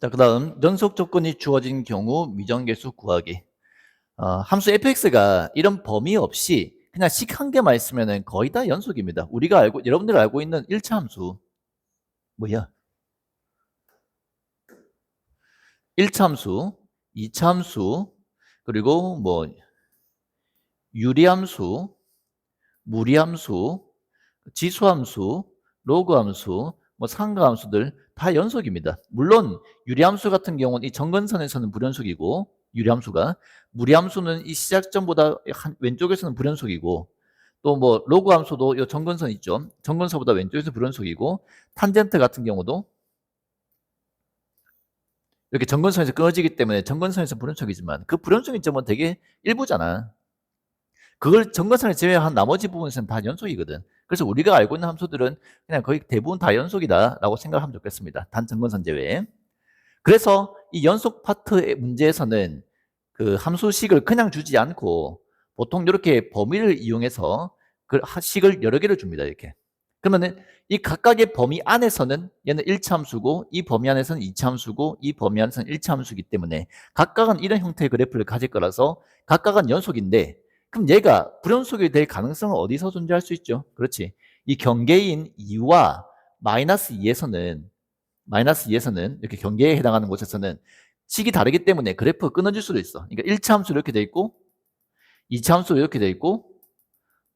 자, 그 다음 연속 조건이 주어진 경우 미정계수 구하기. 함수 fx가 이런 범위 없이 그냥 식 한 개만 있으면 거의 다 연속입니다. 여러분들이 알고 있는 1차 함수 뭐야? 1차 함수, 2차 함수, 그리고 뭐 유리함수, 무리함수, 지수함수, 로그함수, 뭐 상가함수들 다 연속입니다. 물론 유리함수 같은 경우는 이 정근선에서는 불연속이고 유리함수가 무리함수는 이 시작점보다 왼쪽에서는 불연속이고 또 뭐 로그함수도 이 정근선 있죠. 정근선보다 왼쪽에서 불연속이고 탄젠트 같은 경우도 이렇게 정근선에서 끊어지기 때문에 정근선에서 불연속이지만 그 불연속인 점은 되게 일부잖아. 그걸 정근선을 제외한 나머지 부분에서는 다 연속이거든. 그래서 우리가 알고 있는 함수들은 그냥 거의 대부분 다 연속이다라고 생각하면 좋겠습니다. 단 정근선 제외. 그래서 이 연속 파트의 문제에서는 그 함수식을 그냥 주지 않고 보통 이렇게 범위를 이용해서 그 식을 여러 개를 줍니다. 이렇게. 그러면은 이 각각의 범위 안에서는 얘는 1차 함수고 이 범위 안에서는 2차 함수고 이 범위 안에서는 1차 함수이기 때문에 각각은 이런 형태의 그래프를 가질 거라서 각각은 연속인데 그럼 얘가 불연속이 될 가능성은 어디서 존재할 수 있죠? 그렇지. 이 경계인 2와 마이너스 2에서는 이렇게 경계에 해당하는 곳에서는 식이 다르기 때문에 그래프가 끊어질 수도 있어. 그러니까 1차 함수 이렇게 돼 있고 2차 함수 이렇게 돼 있고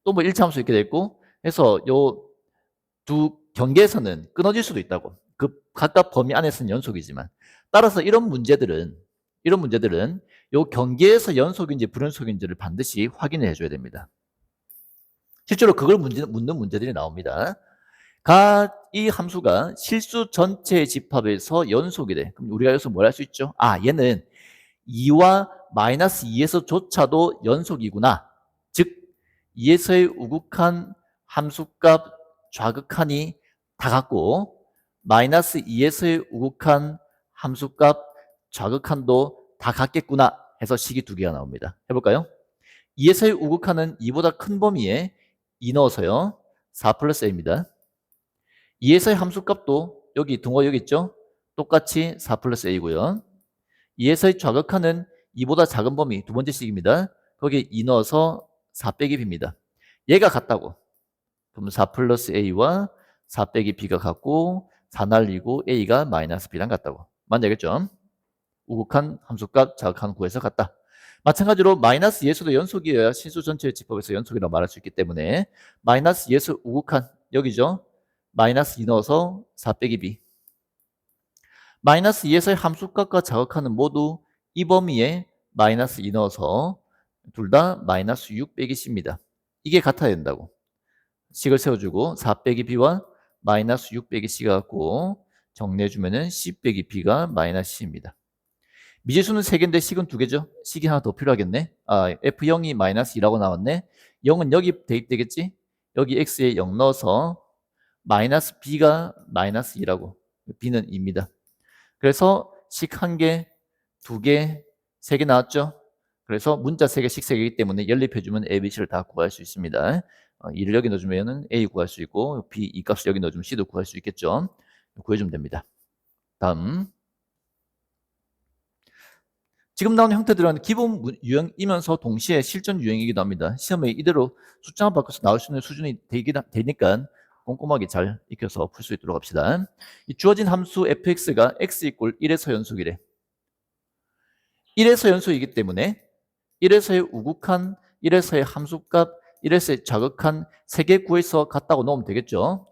또 뭐 1차 함수 이렇게 돼 있고 해서 요 두 경계에서는 끊어질 수도 있다고. 그 각각 범위 안에서는 연속이지만 따라서 이런 문제들은 요 경계에서 연속인지 불연속인지를 반드시 확인을 해줘야 됩니다. 실제로 그걸 묻는 문제들이 나옵니다. 이 함수가 실수 전체의 집합에서 연속이 돼. 그럼 우리가 여기서 뭘 할 수 있죠? 얘는 2와 마이너스 2에서조차도 연속이구나. 즉 2에서의 우극한 함수값 좌극한이 다 같고 마이너스 2에서의 우극한 함수값 좌극한도 다 같겠구나 해서 식이 두 개가 나옵니다. 해볼까요? 2에서의 우극한은 2보다 큰 범위에 2 넣어서요. 4 플러스 a입니다. 2에서의 함수값도 여기 등호 여기 있죠? 똑같이 4 플러스 a고요. 2에서의 좌극한은 2보다 작은 범위 두 번째 식입니다. 거기에 2 넣어서 4 빼기 b입니다. 얘가 같다고. 그럼 4 플러스 a와 4 빼기 b가 같고 4 날리고 a가 마이너스 b랑 같다고. 맞죠? 알겠죠? 우극한 함수값 자극한 구해서 같다. 마찬가지로 마이너스 2에서도 연속이어야 실수 전체의 집합에서 연속이라고 말할 수 있기 때문에 마이너스 2에서 우극한 여기죠. 마이너스 2 넣어서 4 빼기 b. 마이너스 2에서의 함수값과 자극하는 모두 이 범위에 마이너스 2 넣어서 둘 다 마이너스 6 빼기 c입니다. 이게 같아야 된다고. 식을 세워주고 4 빼기 b와 마이너스 6 빼기 c가 같고 정리해주면은 c 빼기 b가 마이너스 c입니다. 미지수는 3개인데 식은 2개죠. 식이 하나 더 필요하겠네. f0이 마이너스 2라고 나왔네. 0은 여기 대입되겠지. 여기 x에 0 넣어서 마이너스 b가 마이너스 2라고. b는 2입니다. 그래서 식 1개, 2개, 3개 나왔죠. 그래서 문자 3개씩 3개이기 때문에 연립해주면 a, b, c를 다 구할 수 있습니다. 2를 여기 넣어주면 a 구할 수 있고 b, 이 값을 여기 넣어주면 c도 구할 수 있겠죠. 구해주면 됩니다. 다음. 지금 나온 형태들은 기본 유형이면서 동시에 실전 유형이기도 합니다. 시험에 이대로 숫자만 바꿔서 나올 수 있는 수준이 되니까 꼼꼼하게 잘 익혀서 풀 수 있도록 합시다. 이 주어진 함수 fx가 x 이꼴 1에서 연속이래. 1에서 연속이기 때문에 1에서의 우극한, 1에서의 함수값, 1에서의 자극한 3개 구해서 같다고 넣으면 되겠죠.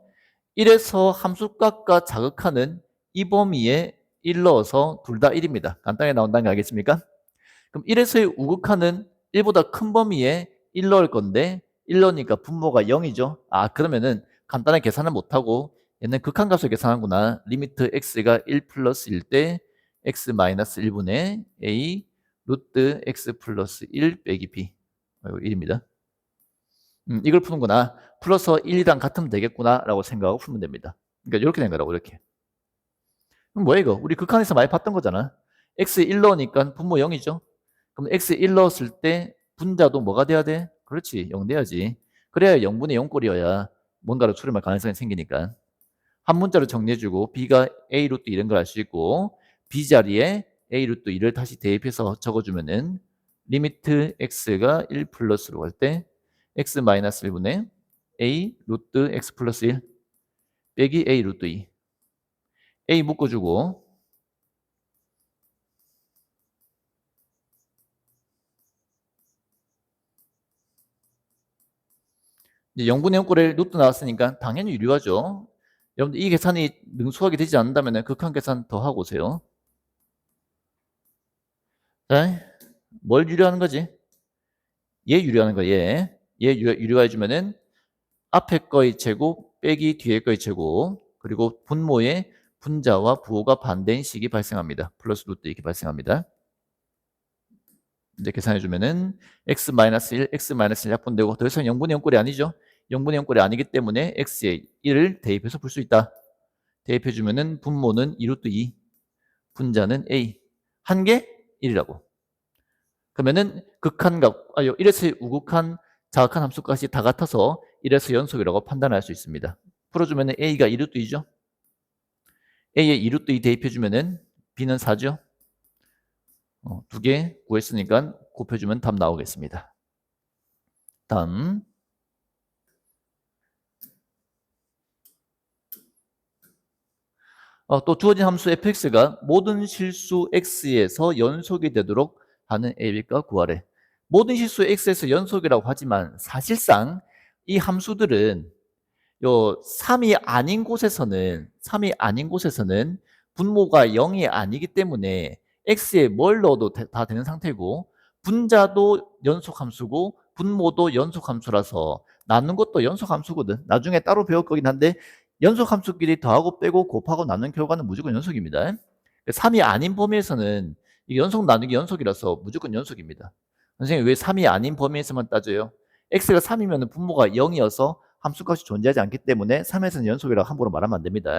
1에서 함수값과 자극한은 이 범위에 1 넣어서 둘 다 1입니다. 간단하게 나온다는 거 알겠습니까? 그럼 1에서의 우극한은 1보다 큰 범위에 1 넣을 건데 1 넣으니까 분모가 0이죠. 그러면은 간단하게 계산을 못하고 얘는 극한값을 계산하구나. 리미트 x가 1 플러스 1 때 x 마이너스 1분의 a 루트 x 플러스 1 빼기 b 1입니다. 이걸 푸는구나. 플러스 1이랑 같으면 되겠구나 라고 생각하고 풀면 됩니다. 그러니까 이렇게 된 거라고 이렇게. 그럼 뭐야 이거? 우리 극한에서 많이 봤던 거잖아. x 1 넣으니까 분모 0이죠. 그럼 x 1 넣었을 때 분자도 뭐가 돼야 돼? 그렇지, 0 돼야지. 그래야 0분의 0꼴이어야 뭔가를 수렴할 가능성이 생기니까. 한 문자로 정리해주고 b가 a 루트 이런 걸 알 수 있고 b자리에 a 루트 2를 다시 대입해서 적어주면은 리미트 x가 1 플러스로 갈 때 x 마이너스 1분의 a 루트 x 플러스 1 빼기 a 루트 2 a 묶어주고 이제 0분의 0꼴에 루트 나왔으니까 당연히 유리하죠. 여러분들 이 계산이 능수하게 되지 않는다면 극한 계산 더 하고 오세요. 자, 뭘 유리하는 거지? 얘 유리하는 거야, 얘. 얘 유리화해주면은 앞에 거의 제곱 빼기 뒤에 거의 제곱 그리고 분모의 분자와 부호가 반대인 식이 발생합니다. 플러스 루트 이렇게 발생합니다. 이제 계산해주면은 x-1, x-1 약분되고 더 이상 0분의 0꼴이 아니죠. 0분의 0꼴이 아니기 때문에 x에 1을 대입해서 풀 수 있다. 대입해주면은 분모는 2루트 2, 분자는 a. 한 개 1이라고. 그러면은 극한값, 1에서 우극한 자극한 함수값이 다 같아서 1에서 연속이라고 판단할 수 있습니다. 풀어주면은 a가 2루트 2죠. a에 2루트 2 대입해주면은 b는 4죠. 두 개 구했으니까 곱해주면 답 나오겠습니다. 다음. 또 주어진 함수 fx가 모든 실수 x에서 연속이 되도록 하는 ab값 구하래. 모든 실수 x에서 연속이라고 하지만 사실상 이 함수들은 요 3이 아닌 곳에서는 분모가 0이 아니기 때문에 x에 뭘 넣어도 다 되는 상태고 분자도 연속함수고 분모도 연속함수라서 나눈 것도 연속함수거든. 나중에 따로 배울 거긴 한데 연속함수끼리 더하고 빼고 곱하고 나눈 결과는 무조건 연속입니다. 3이 아닌 범위에서는 연속 나누기 연속이라서 무조건 연속입니다. 선생님 왜 3이 아닌 범위에서만 따져요? x가 3이면 분모가 0이어서 함수값이 존재하지 않기 때문에 3에서는 연속이라고 함부로 말하면 안 됩니다.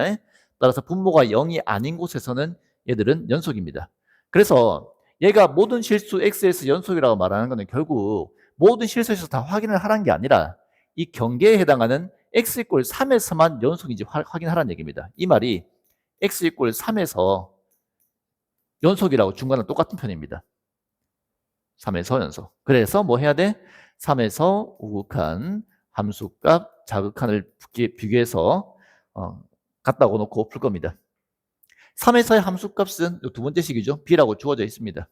따라서 분모가 0이 아닌 곳에서는 얘들은 연속입니다. 그래서 얘가 모든 실수 x에서 연속이라고 말하는 것은 결국 모든 실수에서 다 확인을 하라는 게 아니라 이 경계에 해당하는 x 이꼴 3에서만 연속인지 확인하라는 얘기입니다. 이 말이 x 이꼴 3에서 연속이라고 준 거랑 똑같은 편입니다. 3에서 연속. 그래서 뭐 해야 돼? 3에서 우극한 함수값 자극한을 비교해서 갖다 놓고 풀 겁니다. 3에서의 함수값은 두 번째 식이죠. b라고 주어져 있습니다.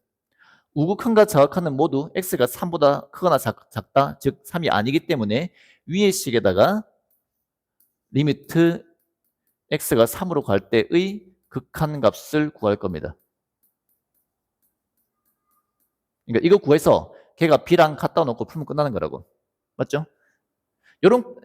우극한과 자극한은 모두 x가 3보다 크거나 작다, 즉 3이 아니기 때문에 위의 식에다가 리미트 x가 3으로 갈 때의 극한값을 구할 겁니다. 그러니까 이거 구해서 걔가 b랑 갖다 놓고 풀면 끝나는 거라고. 맞죠?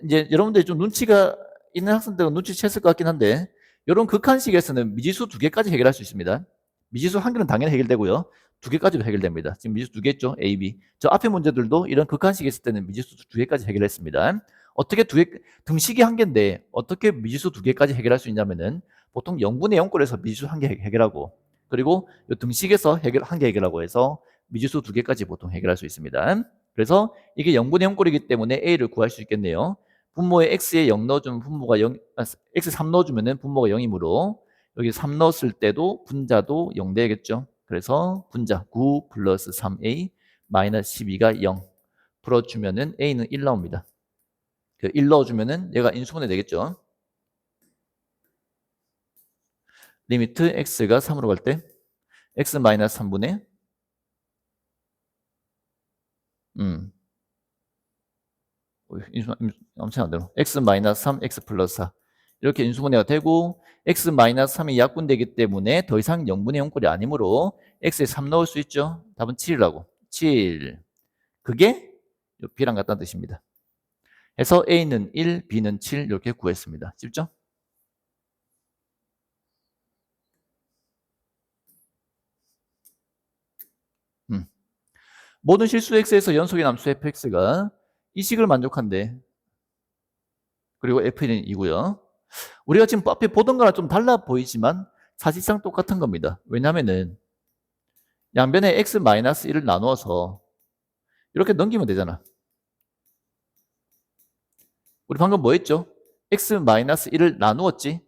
이제 여러분들이 좀 눈치가 있는 학생들은 눈치챘을 것 같긴 한데 이런 극한식에서는 미지수 2개까지 해결할 수 있습니다. 미지수 1개는 당연히 해결되고요. 2개까지도 해결됩니다. 지금 미지수 2개 있죠? A, B. 저 앞에 문제들도 이런 극한식이 있을 때는 미지수 2개까지 해결했습니다. 어떻게 등식이 1개인데 어떻게 미지수 2개까지 해결할 수 있냐면은 보통 0분의 0꼴에서 미지수 1개 해결하고 그리고 이 등식에서 1개 해결하고 해서 미지수 2개까지 보통 해결할 수 있습니다. 그래서 이게 0분의 0꼴이기 때문에 A를 구할 수 있겠네요. 분모에 X에 0 넣어주면 분모가 0, X 3 넣어주면 분모가 0이므로 여기 3 넣었을 때도 분자도 0 되겠죠. 그래서 분자 9 플러스 3A 마이너스 12가 0 풀어주면은 A는 1 나옵니다. 1 넣어주면은 얘가 인수분해 되겠죠. 리미트 X가 3으로 갈 때 X 마이너스 3분의 엄청 안 되고 x 마이너스 3, x 플러스 4 이렇게 인수분해가 되고 x 마이너스 3이 약분되기 때문에 더 이상 0분의 0꼴이 아니므로 x에 3 넣을 수 있죠. 답은 7이라고. 7. 그게 b랑 같다는 뜻입니다. 해서 a는 1, b는 7 이렇게 구했습니다. 쉽죠? 모든 실수 x에서 연속의 함수 fx가 이 식을 만족한대. 그리고 f는 2고요. 우리가 지금 앞에 보던 거랑 좀 달라 보이지만 사실상 똑같은 겁니다. 왜냐하면은 양변에 x-1을 나누어서 이렇게 넘기면 되잖아. 우리 방금 뭐 했죠? x-1을 나누었지?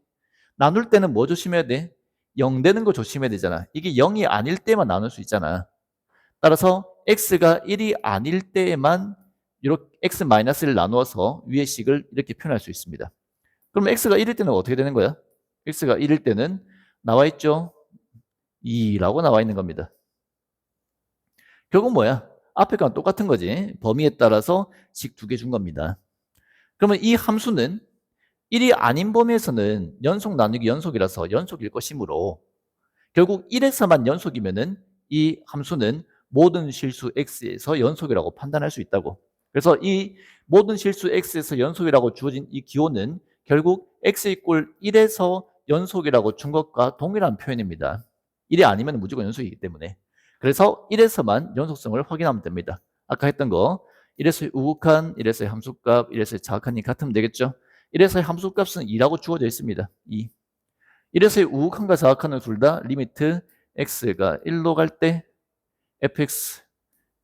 나눌 때는 뭐 조심해야 돼? 0 되는 거 조심해야 되잖아. 이게 0이 아닐 때만 나눌 수 있잖아. 따라서 x가 1이 아닐 때에만 이렇게 x-를 나누어서 위의 식을 이렇게 표현할 수 있습니다. 그럼 x가 1일 때는 어떻게 되는 거야? x가 1일 때는 나와 있죠? 2라고 나와 있는 겁니다. 결국 뭐야? 앞에 거랑 똑같은 거지. 범위에 따라서 식 두 개 준 겁니다. 그러면 이 함수는 1이 아닌 범위에서는 연속 나누기 연속이라서 연속일 것이므로 결국 1에서만 연속이면은 이 함수는 모든 실수 x에서 연속이라고 판단할 수 있다고. 그래서 이 모든 실수 x에서 연속이라고 주어진 이 기호는 결국 x 이꼴 1에서 연속이라고 준 것과 동일한 표현입니다. 1이 아니면 무조건 연속이기 때문에. 그래서 1에서만 연속성을 확인하면 됩니다. 아까 했던 거 1에서의 우극한, 1에서의 함수값, 1에서의 자극한이 같으면 되겠죠? 1에서의 함수값은 2라고 주어져 있습니다. 2. 1에서의 우극한과 자극한은 둘 다 리미트 x가 1로 갈 때 fx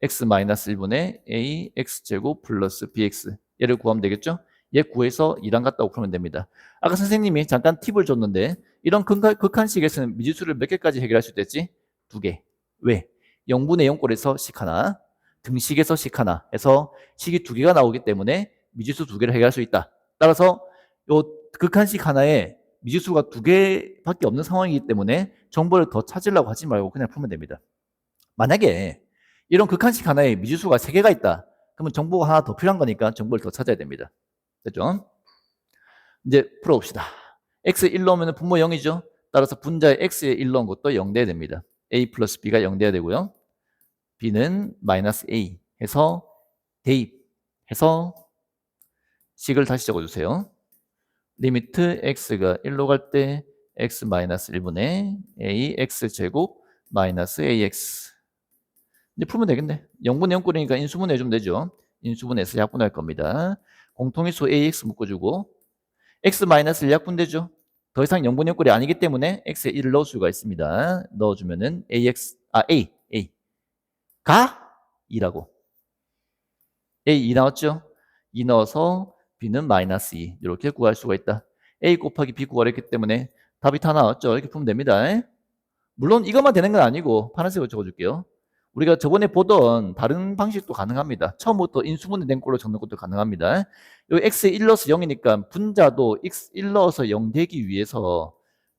x-1분의 a x제곱 플러스 bx 얘를 구하면 되겠죠? 얘 구해서 2랑 같다고 풀면 됩니다. 아까 선생님이 잠깐 팁을 줬는데 이런 극한식에서는 미지수를 몇 개까지 해결할 수 있댔지? 2개. 왜? 0분의 0꼴에서 식 하나, 등식에서 식 하나 해서 식이 2개가 나오기 때문에 미지수 2개를 해결할 수 있다. 따라서 요 극한식 하나에 미지수가 2개밖에 없는 상황이기 때문에 정보를 더 찾으려고 하지 말고 그냥 풀면 됩니다. 만약에 이런 극한식 하나에 미지수가 3개가 있다. 그러면 정보가 하나 더 필요한 거니까 정보를 더 찾아야 됩니다. 됐죠? 이제 풀어봅시다. x 1 넣으면 분모 0이죠. 따라서 분자에 x에 1 넣은 것도 0 돼야 됩니다. a 플러스 b가 0 돼야 되고요. b는 마이너스 a 해서 대입해서 식을 다시 적어주세요. 리미트 x가 1로 갈 때 x 마이너스 1분의 a x제곱 마이너스 ax. 이제 풀면 되겠네. 0분의 0꼴이니까 인수분해 해주면 되죠. 인수분해해서 약분할 겁니다. 공통인수 ax 묶어주고 x-1 약분되죠. 더 이상 0분의 0꼴이 아니기 때문에 x에 1을 넣을 수가 있습니다. 넣어주면은 가 2라고. a 2 나왔죠? 2 넣어서 b는 마이너스 2 이렇게 구할 수가 있다. a 곱하기 b 구하랬기 때문에 답이 다 나왔죠. 이렇게 풀면 됩니다. 물론 이것만 되는 건 아니고 파란색으로 적어줄게요. 우리가 저번에 보던 다른 방식도 가능합니다. 처음부터 인수분해 된 꼴로 적는 것도 가능합니다. 여기 x에 1 넣어서 0이니까 분자도 x 1 넣어서 0 되기 위해서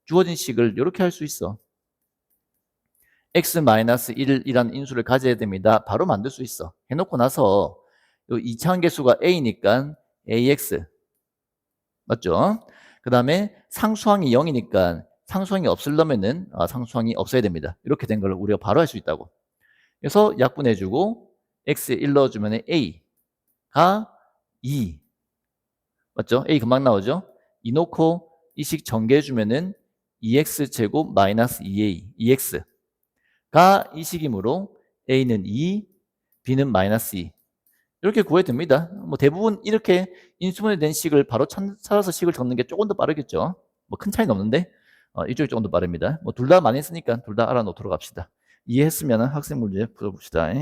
주어진 식을 이렇게 할 수 있어. x-1이라는 인수를 가져야 됩니다. 바로 만들 수 있어. 해놓고 나서 2차원 계수가 a니까 ax 맞죠? 그 다음에 상수항이 0이니까 상수항이 없으려면은 상수항이 없어야 됩니다. 이렇게 된 걸 우리가 바로 할 수 있다고. 그래서 약분해주고 x에 1 넣어주면 a가 2 맞죠? a 금방 나오죠? 2 놓고 이 식 전개해주면은 2x제곱 마이너스 2a 2x가 이 식이므로 a는 2 b는 마이너스 2 이렇게 구해야 됩니다. 뭐 대부분 이렇게 인수분해 된 식을 바로 찾아서 식을 적는 게 조금 더 빠르겠죠. 뭐 큰 차이는 없는데 이쪽이 조금 더 빠릅니다. 뭐 둘 다 많이 쓰니까 둘 다 알아놓도록 합시다. 이해했으면 학생 문제 풀어봅시다.